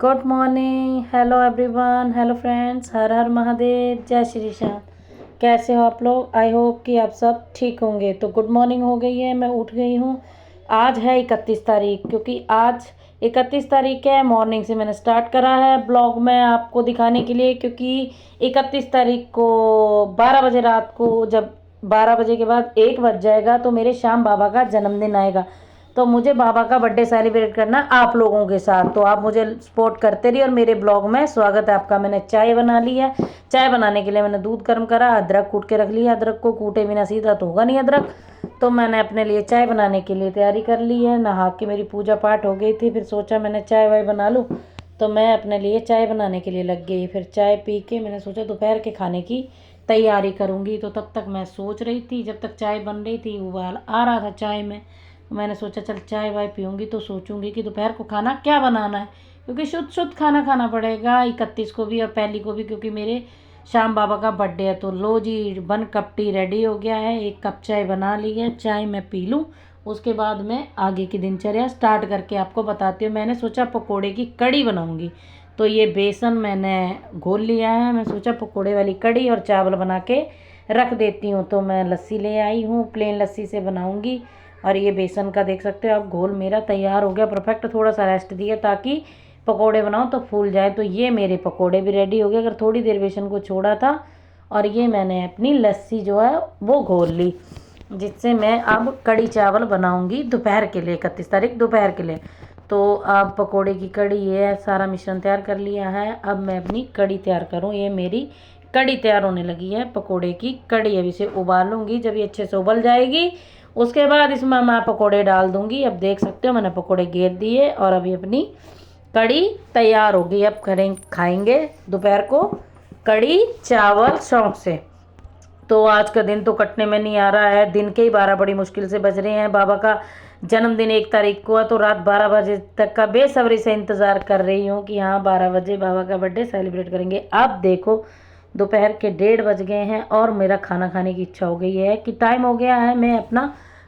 Good morning, hello everyone, hello friends, हर हर महादेव, जय श्री श्याम। कैसे हो आप लोग? आई होप कि आप सब ठीक होंगे। तो गुड मॉर्निंग हो गई है, मैं उठ गई हूँ। आज है 31 तारीख, क्योंकि आज 31 तारीख है। मॉर्निंग से मैंने स्टार्ट करा है ब्लॉग में आपको दिखाने के लिए, क्योंकि 31 तारीख को 12 बजे रात को, जब 12 बजे के बाद 1 बज जाएगा तो मेरे श्याम बाबा का जन्मदिन आएगा। तो मुझे बाबा का बर्थडे सेलिब्रेट करना आप लोगों के साथ। तो आप मुझे सपोर्ट करते रहिए और मेरे ब्लॉग में स्वागत है आपका। मैंने चाय बना ली है। चाय बनाने के लिए मैंने दूध गर्म करा, अदरक कूट के रख लिया। अदरक को कूटे बिना सीधा तो होगा नहीं अदरक। तो मैंने अपने लिए चाय बनाने के लिए तैयारी कर ली है। नहा के मेरी पूजा पाठ हो गई थी, फिर सोचा मैंने चाय वाय बना लूँ। तो मैं अपने लिए चाय बनाने के लिए लग गई। फिर चाय पी के मैंने सोचा दोपहर के खाने की तैयारी करूँगी। तो तब तक मैं सोच रही थी, जब तक चाय बन रही थी उबाल आ रहा था चाय में, मैंने सोचा चल चाय वाय पीऊँगी तो सोचूंगी कि दोपहर को खाना क्या बनाना है, क्योंकि शुद्ध शुद्ध खाना खाना पड़ेगा 31 को भी और पहली को भी, क्योंकि मेरे श्याम बाबा का बर्थडे है। तो लो जी, 1 कप टी रेडी हो गया है। 1 कप चाय बना ली है, चाय मैं पी लूँ, उसके बाद मैं आगे की दिनचर्या स्टार्ट करके आपको बताती हूँ। मैंने सोचा पकोड़े की कड़ी बनाऊँगी। तो ये बेसन मैंने घोल लिया है। मैं सोचा पकोड़े वाली कड़ी और चावल बना के रख देती हूँ। तो मैं लस्सी ले आई हूँ, प्लेन लस्सी से बनाऊँगी। और ये बेसन का देख सकते हो आप, घोल मेरा तैयार हो गया परफेक्ट। थोड़ा सा रेस्ट दिया ताकि पकोड़े बनाओ तो फूल जाए। तो ये मेरे पकोड़े भी रेडी हो गए, अगर थोड़ी देर बेसन को छोड़ा था। और ये मैंने अपनी लस्सी जो है वो घोल ली, जिससे मैं अब कड़ी चावल बनाऊंगी दोपहर के लिए, 31 तारीख दोपहर के लिए। तो अब पकोड़े की कड़ी, ये सारा मिश्रण तैयार कर लिया है। अब मैं अपनी कड़ी तैयार करूँ। ये मेरी कड़ी तैयार होने लगी है, पकोड़े की कड़ी। अब इसे उबालूंगी, जब ये अच्छे से उबल जाएगी उसके बाद इसमें मैं पकोड़े डाल दूंगी। अब देख सकते हो मैंने पकोड़े घेर दिए और अभी अपनी कड़ी तैयार हो गई। अब खाएंगे दोपहर को कड़ी चावल शौक से। तो आज का दिन तो कटने में नहीं आ रहा है, दिन के ही 12 बड़ी मुश्किल से बज रहे हैं। बाबा का जन्मदिन 1 तारीख को है, तो रात 12 बजे तक का बेसब्री से इंतज़ार कर रही हूँ कि हाँ 12 बजे बाबा का बर्थडे सेलिब्रेट करेंगे। अब देखो दोपहर के 1:30 बज गए हैं और मेरा खाना खाने की इच्छा हो गई है कि टाइम हो गया है मैं अपना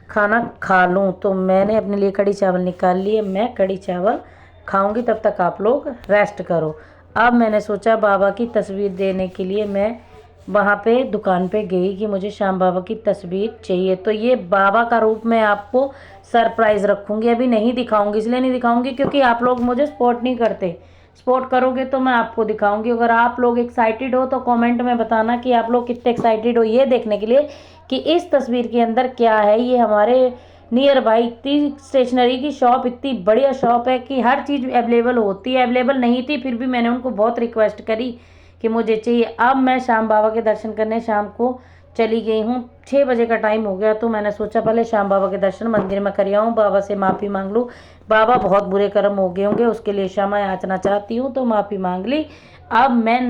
खाना खा लूँ। तो मैंने अपने लिए कड़ी चावल निकाल लिए, मैं कड़ी चावल खाऊंगी, तब तक आप लोग रेस्ट करो। अब मैंने सोचा बाबा की तस्वीर देने के लिए मैं वहाँ पे दुकान पे गई कि मुझे श्याम बाबा की तस्वीर चाहिए। तो ये बाबा का रूप मैं आपको सरप्राइज़ रखूँगी, अभी नहीं दिखाऊंगी। इसलिए नहीं दिखाऊंगी क्योंकि आप लोग मुझे सपोर्ट नहीं करते। सपोर्ट करोगे तो मैं आपको दिखाऊंगी। अगर आप लोग एक्साइटेड हो तो कमेंट में बताना कि आप लोग कितने एक्साइटेड हो ये देखने के लिए कि इस तस्वीर के अंदर क्या है। ये हमारे नियर बाई इतनी स्टेशनरी की शॉप, इतनी बढ़िया शॉप है कि हर चीज़ अवेलेबल होती है। अवेलेबल नहीं थी फिर भी मैंने उनको बहुत रिक्वेस्ट करी कि मुझे चाहिए। अब मैं श्याम बाबा के दर्शन करने शाम को चली गई हूँ। 6 बजे का टाइम हो गया, तो मैंने सोचा पहले श्याम बाबा के दर्शन मंदिर में कर आऊँ, बाबा से माफ़ी मांग लूँ। बाबा बहुत बुरे कर्म हो गए होंगे, उसके लिए क्षमा याचना चाहती हूँ, तो माफ़ी मांग ली। अब मैं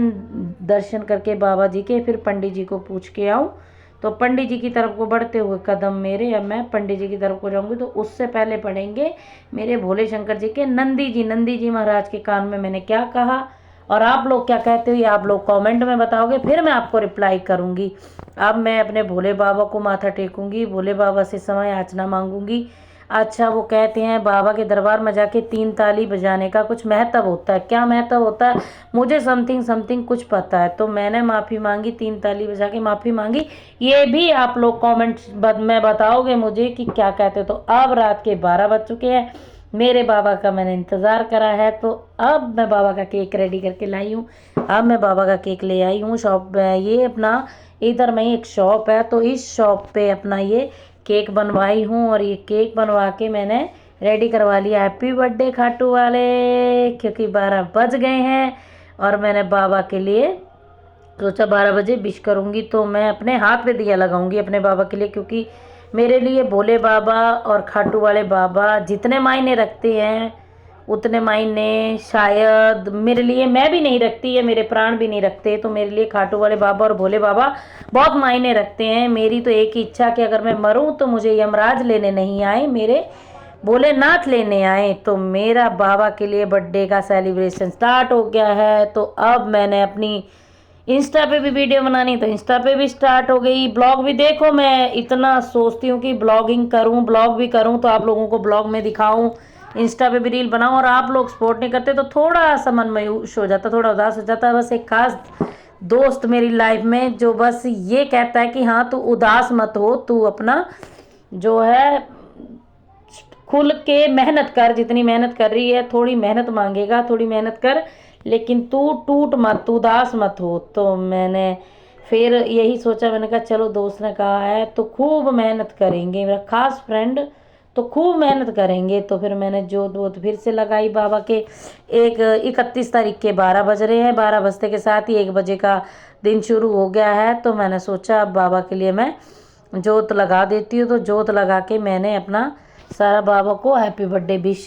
दर्शन करके बाबा जी के फिर पंडित जी को पूछ के आऊँ। तो पंडित जी की तरफ को बढ़ते हुए कदम मेरे, अब मैं पंडित जी की तरफ को जाऊंगी। तो उससे पहले पढ़ेंगे मेरे भोले शंकर जी के नंदी जी महाराज के कान में मैंने क्या कहा और आप लोग क्या कहते हो ये आप लोग कमेंट में बताओगे, फिर मैं आपको रिप्लाई करूंगी। अब मैं अपने भोले बाबा को माथा टेकूंगी, भोले बाबा से समय याचना मांगूंगी। अच्छा, वो कहते हैं बाबा के दरबार में जाके 3 ताली बजाने का कुछ महत्व होता है। क्या महत्व होता है मुझे समथिंग कुछ पता है। तो मैंने माफ़ी मांगी, 3 ताली बजा के माफ़ी मांगी। ये भी आप लोग कमेंट में बताओगे मुझे कि क्या कहते हो। तो अब रात के 12 बज चुके हैं, मेरे बाबा का मैंने इंतज़ार करा है। तो अब मैं बाबा का केक रेडी करके लाई हूँ। अब मैं बाबा का केक ले आई हूँ शॉप, ये अपना इधर में एक शॉप है, तो इस शॉप पे अपना ये केक बनवाई हूँ। और ये केक बनवा के मैंने रेडी करवा लिया। हैप्पी बर्थडे खाटू वाले, क्योंकि 12 बज गए हैं और मैंने बाबा के लिए सोचा 12 बजे विश करूँगी। तो मैं अपने हाथ पे दिया लगाऊंगी अपने बाबा के लिए, क्योंकि मेरे लिए भोले बाबा और खाटू वाले बाबा जितने मायने रखते हैं उतने मायने शायद मेरे लिए मैं भी नहीं रखती है, मेरे प्राण भी नहीं रखते। तो मेरे लिए खाटू वाले बाबा और भोले बाबा बहुत मायने रखते हैं। मेरी तो एक ही इच्छा कि अगर मैं मरूं तो मुझे यमराज लेने नहीं आए, मेरे भोलेनाथ लेने आए। तो मेरा बाबा के लिए बर्थडे का सेलिब्रेशन स्टार्ट हो गया है। तो अब मैंने अपनी इंस्टा पे भी वीडियो बनानी, तो इंस्टा पे भी स्टार्ट हो गई। ब्लॉग भी देखो, मैं इतना सोचती हूँ कि ब्लॉगिंग करूँ, ब्लॉग भी करूँ तो आप लोगों को ब्लॉग में दिखाऊँ इंस्टा पे भी रील बनाऊं और आप लोग सपोर्ट नहीं करते तो थोड़ा सा मन मायूस हो जाता, थोड़ा उदास हो जाता है। बस एक खास दोस्त मेरी लाइफ में जो बस ये कहता है कि हाँ तू उदास मत हो, तू अपना जो है खुल के मेहनत कर, जितनी मेहनत कर रही है, थोड़ी मेहनत मांगेगा, थोड़ी मेहनत कर, लेकिन तू टूट मत, तू उदास मत हो। तो मैंने फिर यही सोचा, मैंने कहा चलो दोस्त ने कहा है तो खूब मेहनत करेंगे, मेरा खास फ्रेंड तो खूब मेहनत करेंगे। तो फिर मैंने जोत वोत फिर से लगाई बाबा के। 31 तारीख के 12 बज रहे हैं, 12 बजते के साथ ही 1 बजे का दिन शुरू हो गया है। तो मैंने सोचा अब बाबा के लिए मैं जोत लगा देती हूँ। तो जोत लगा के मैंने अपना सारा बाबा को हैप्पी बर्थडे विश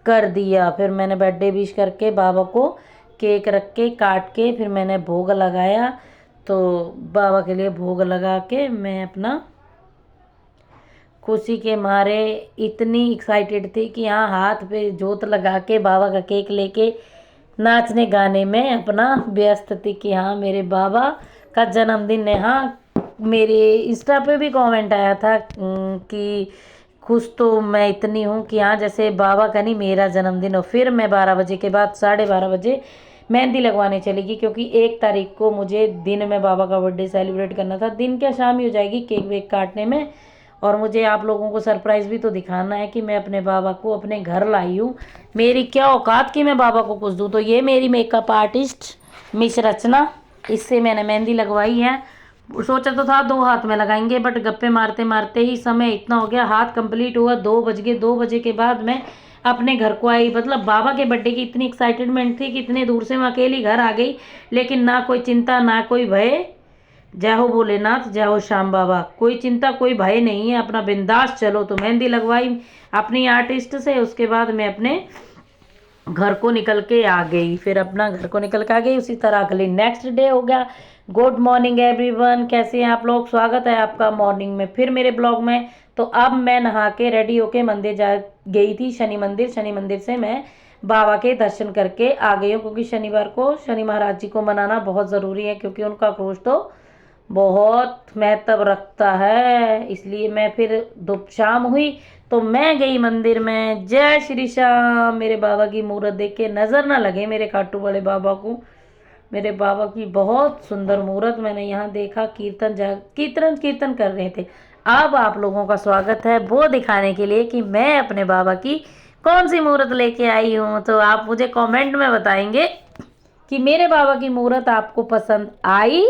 कर दिया। फिर मैंने बर्थडे विश करके बाबा को केक रख के काट के फिर मैंने भोग लगाया। तो बाबा के लिए भोग लगा के मैं अपना खुशी के मारे इतनी एक्साइटेड थी कि हाँ हाथ पे जोत लगा के बाबा का केक लेके नाचने गाने में अपना व्यस्त थी कि हाँ मेरे बाबा का जन्मदिन है। हाँ मेरे इंस्टा पे भी कमेंट आया था कि खुश तो मैं इतनी हूँ कि हाँ जैसे बाबा का नहीं मेरा जन्मदिन हो। फिर मैं 12 बजे के बाद 12:30 बजे मेहंदी लगवाने चली गई, क्योंकि 1 तारीख को मुझे दिन में बाबा का बर्थडे सेलिब्रेट करना था। दिन क्या शाम ही हो जाएगी केक वेक काटने में, और मुझे आप लोगों को सरप्राइज़ भी तो दिखाना है कि मैं अपने बाबा को अपने घर लाई हूँ। मेरी क्या औकात कि मैं बाबा को कुछ दूँ। तो ये मेरी मेकअप आर्टिस्ट मिस रचना, इससे मैंने मेहंदी लगवाई है। सोचा तो था 2 हाथ में लगाएंगे, बट गप्पे मारते मारते ही समय इतना हो गया, हाथ कंप्लीट हुआ 2 बज गए। 2 बजे के बाद मैं अपने घर को आई। मतलब बाबा के बर्थडे की इतनी एक्साइटमेंट थी कि इतने दूर से मैं अकेली घर आ गई, लेकिन ना कोई चिंता ना कोई भय। जय हो भोलेनाथ, जय हो श्याम बाबा। कोई चिंता कोई भय नहीं है, अपना बिंदास चलो। तो मेहंदी लगवाई अपनी आर्टिस्ट से, उसके बाद मैं अपने घर को निकल के आ गई। फिर अपना घर को निकल के आ गई। उसी तरह अगली नेक्स्ट डे हो गया। गुड मॉर्निंग एवरीवन, कैसे हैं आप लोग? स्वागत है आपका मॉर्निंग में फिर मेरे ब्लॉग में। तो अब मैं नहा के रेडी होके मंदिर जा गई थी, शनि मंदिर। शनि मंदिर से मैं बाबा के दर्शन करके आ गई हूँ, क्योंकि शनिवार को शनि महाराज जी को मनाना बहुत ज़रूरी है, क्योंकि उनका क्रोश तो बहुत महत्व रखता है। इसलिए मैं फिर दोपहर शाम हुई तो मैं गई मंदिर में। जय श्री श्याम। मेरे बाबा की मूर्त देख के नज़र ना लगे मेरे खाटू वाले बाबा को। मेरे बाबा की बहुत सुंदर मूर्त मैंने यहाँ देखा। कीर्तन कर रहे थे। अब आप लोगों का स्वागत है वो दिखाने के लिए कि मैं अपने बाबा की कौन सी मूर्त लेके आई हूँ। तो आप मुझे कमेंट में बताएंगे कि मेरे बाबा की मूर्त आपको पसंद आई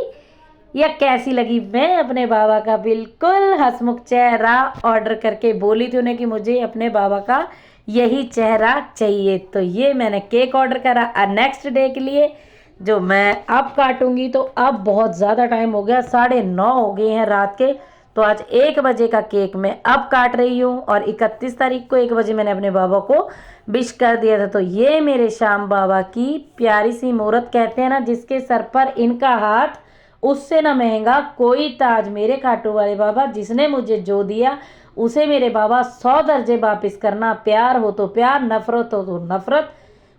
या कैसी लगी। मैं अपने बाबा का बिल्कुल हंसमुख चेहरा ऑर्डर करके बोली थी उन्हें कि मुझे अपने बाबा का यही चेहरा चाहिए। तो ये मैंने केक ऑर्डर करा नेक्स्ट डे के लिए, जो मैं अब काटूंगी। तो अब बहुत ज़्यादा टाइम हो गया, 9:30 हो गए हैं रात के। तो आज 1 बजे का केक मैं अब काट रही हूँ, और 31 तारीख को 1 बजे मैंने अपने बाबा को विश कर दिया था। तो ये मेरे श्याम बाबा की प्यारी सी मूर्त, कहते हैं ना जिसके सर पर इनका हाथ उससे ना महंगा कोई ताज। मेरे खाटू वाले बाबा, जिसने मुझे जो दिया उसे मेरे बाबा 100 दर्जे वापिस करना। प्यार हो तो प्यार, नफरत हो तो नफरत,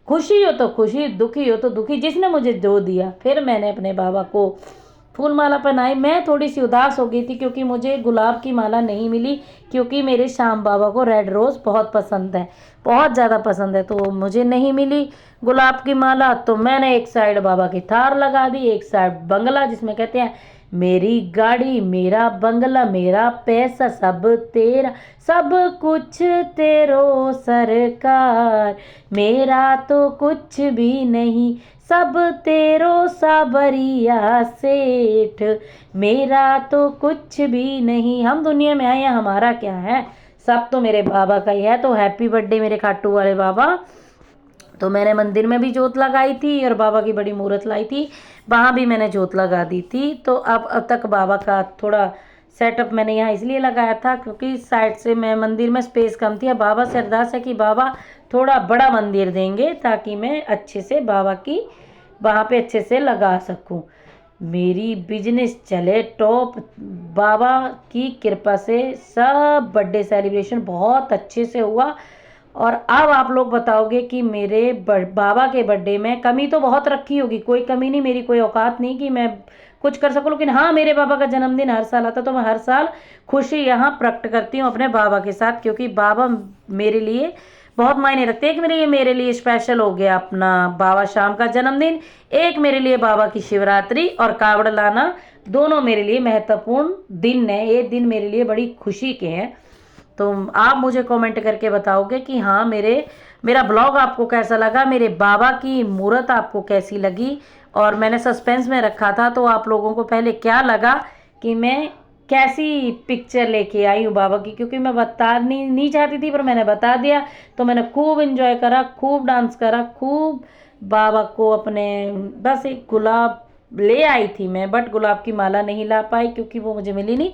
खुशी हो तो खुशी, दुखी हो तो दुखी, जिसने मुझे जो दिया। फिर मैंने अपने बाबा को फूल माला पहनाई। मैं थोड़ी सी उदास हो गई थी क्योंकि मुझे गुलाब की माला नहीं मिली, क्योंकि मेरे श्याम बाबा को रेड रोज़ बहुत पसंद है, बहुत ज़्यादा पसंद है। तो मुझे नहीं मिली गुलाब की माला। तो मैंने एक साइड बाबा की थार लगा दी, एक साइड बंगला, जिसमें कहते हैं मेरी गाड़ी मेरा बंगला मेरा पैसा सब तेरा, सब कुछ तेरो सरकार, मेरा तो कुछ भी नहीं सब तेरो साबरिया सेठ, मेरा तो कुछ भी नहीं। हम दुनिया में आए हैं, हमारा क्या है, सब तो मेरे बाबा का ही है। तो हैप्पी बर्थडे मेरे खाटू वाले बाबा। तो मैंने मंदिर में भी जोत लगाई थी और बाबा की बड़ी मूर्त लाई थी, वहाँ भी मैंने जोत लगा दी थी। तो अब तक बाबा का थोड़ा सेटअप मैंने यहाँ इसलिए लगाया था क्योंकि साइड से मैं मंदिर में स्पेस कम थी। अब बाबा से अरदास है कि बाबा थोड़ा बड़ा मंदिर देंगे ताकि मैं अच्छे से बाबा की वहाँ पे अच्छे से लगा सकूँ, मेरी बिजनेस चले टॉप। बाबा की कृपा से सब बर्थडे सेलिब्रेशन बहुत अच्छे से हुआ। और अब आप लोग बताओगे कि मेरे बाबा के बर्थडे में कमी तो बहुत रखी होगी। कोई कमी नहीं, मेरी कोई औकात नहीं कि मैं कुछ कर सकूं, लेकिन हाँ मेरे बाबा का जन्मदिन हर साल आता तो मैं हर साल खुशी यहाँ प्रकट करती हूँ अपने बाबा के साथ, क्योंकि बाबा मेरे लिए बहुत मायने रखते हैं। एक मेरे लिए स्पेशल हो गया अपना बाबा शाम का जन्मदिन, एक मेरे लिए बाबा की शिवरात्रि और कावड़ लाना, दोनों मेरे लिए महत्वपूर्ण दिन है। ये दिन मेरे लिए बड़ी खुशी के हैं। तो आप मुझे कमेंट करके बताओगे कि हाँ मेरा ब्लॉग आपको कैसा लगा, मेरे बाबा की मूर्त आपको कैसी लगी। और मैंने सस्पेंस में रखा था, तो आप लोगों को पहले क्या लगा कि मैं कैसी पिक्चर लेके आई हूँ बाबा की, क्योंकि मैं बता नहीं चाहती थी, पर मैंने बता दिया। तो मैंने खूब इंजॉय करा, खूब डांस करा, खूब बाबा को अपने, बस एक गुलाब ले आई थी मैं, बट गुलाब की माला नहीं ला पाई क्योंकि वो मुझे मिली नहीं।